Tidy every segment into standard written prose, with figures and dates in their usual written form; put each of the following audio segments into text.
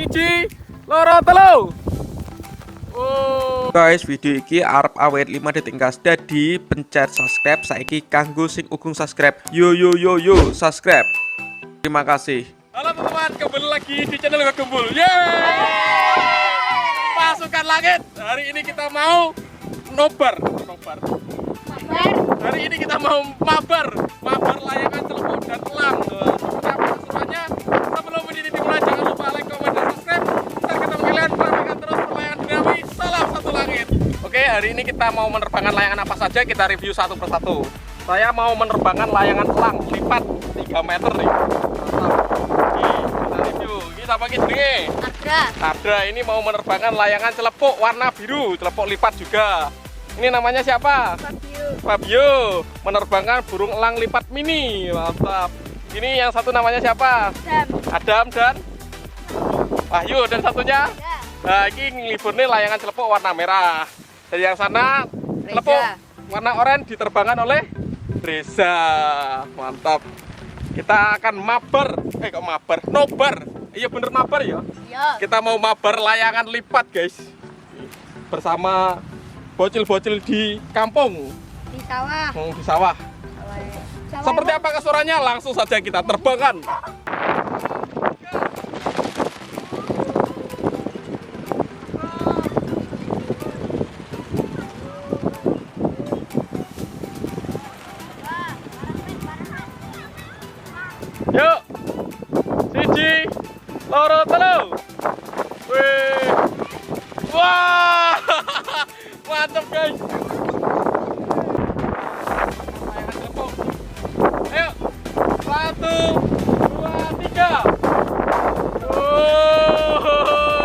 siji, loro, telu. Oh. Guys, video iki arep awet 5 detik gas. Dadi pencet subscribe saiki kanggo sing ugung subscribe. Yo subscribe. Terima kasih. Halo teman-teman, kembali lagi di channel Gembul. Yeay! Pasukan Langit. Hari ini kita mau nobar. Hari ini kita mau mabar layangan telepon dan elang. Seperti apa keseruannya? Sebelum ini dimulai, jangan lupa like, comment, dan subscribe. Kita ketemu kalian, perhatikan terus layangan dinamis. Salam satu langit. Oke, hari ini kita mau menerbangkan layangan apa saja, kita review satu persatu. Saya mau menerbangkan layangan elang lipat 3 meter nih. Kita review. Ini siapa jenenge? Adra. Ini mau menerbangkan layangan celepuk warna biru, celepuk lipat juga. Ini namanya siapa? Fabio. Menerbangkan burung elang lipat mini. Mantap. Ini yang satu namanya siapa? Adam dan Wahyu. Dan satunya? Nah, ini liburnya layangan celepuk warna merah. Dan yang sana celepuk warna oranye diterbangkan oleh Reza. Mantap. Kita akan mabar. Kok mabar? Nobar. Iya bener mabar ya? Iya. Kita mau mabar layangan lipat, guys. Bersama bocil-bocil di kampung. Di sawah. Di sawah. Seperti apa kesurannya? Langsung saja kita terbangkan. Yuk. Siji, loro, telu. Wih. Wah. Mantap, guys. Ayo. 1, 2, 3.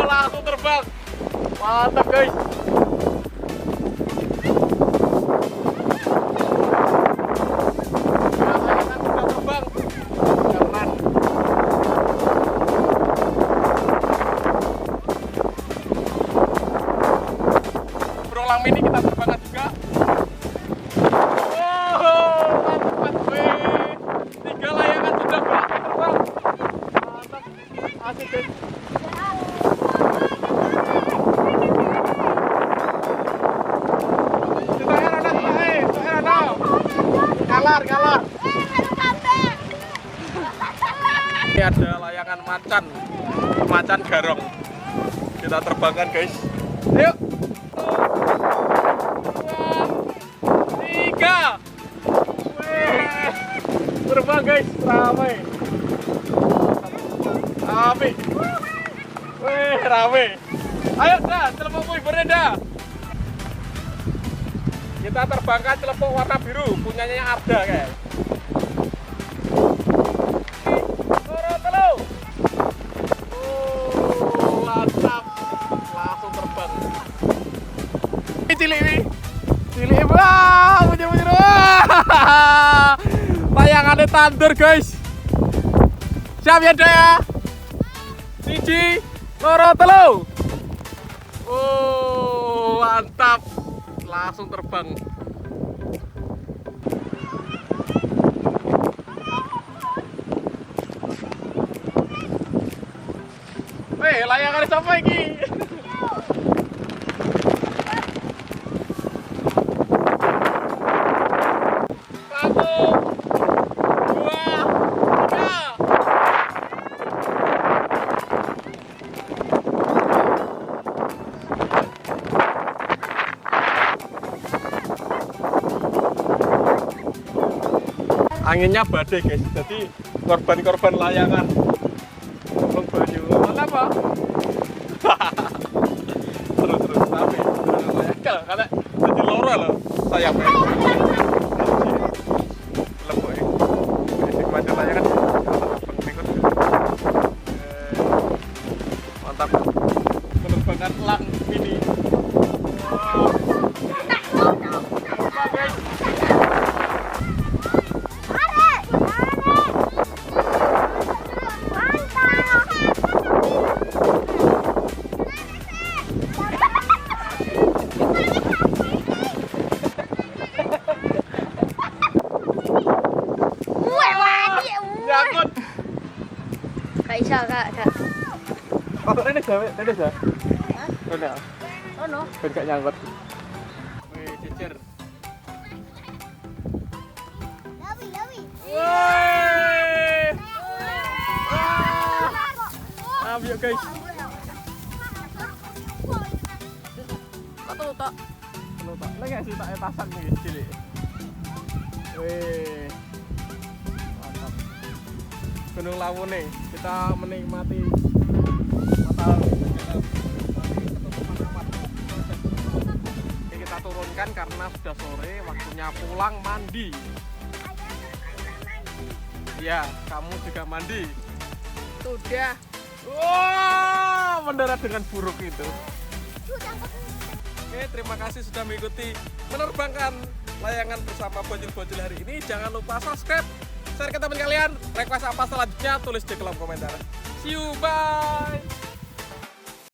Langsung terbang. Mantap, guys. Berulang mini kita terbangkan juga. Mantap, wih. 3 layangan sudah berhasil terbang. Mantap, asik, guys. Kalar. Ini ada layangan macan garong. Kita terbangkan, guys. Yuk. 3. Wih. Terbang, guys. Ramai. Api. Wih, ramai. Ayo, dah, telepon hiburan dah. Kita terbangkan celepuk warna biru, punyanya Arda, guys. Telu. Mantap. Langsung terbang. Ini cilik. Wah, muncul. Layangannya tandur, guys. Siap ya, ya? Siji, loro, telu. Mantap. Langsung terbang. Weh, layangan siapa ini? Anginnya badai, guys, jadi korban layangan. Bang Banyu, apa? Terus tapi karena jadi loro loh sayapnya. Lemboy. Ini kemana layangan? Mantap. Penerbangan elang mini. Kak Isa, Kak. Oh, ini gawe, ini aja. Hah? Udah. Oh no. Ben gak nyangkut. Wih, jejer. Woi. Ayo guys. Kok tok? Penuh tak. Lah nggak sih tak pasang nih cilik. Wih. Mantap. Gunung Lawu nih. Kita menikmati matahari. Oke, kita turunkan karena sudah sore, waktunya pulang mandi. Ya, kamu juga mandi. Sudah. Wah, mendarat dengan buruk itu. Oke, terima kasih sudah mengikuti menerbangkan layangan bersama bocil-bocil hari ini. Jangan lupa subscribe, share ke teman kalian. Request apa selanjutnya tulis di kolom komentar. See you, bye.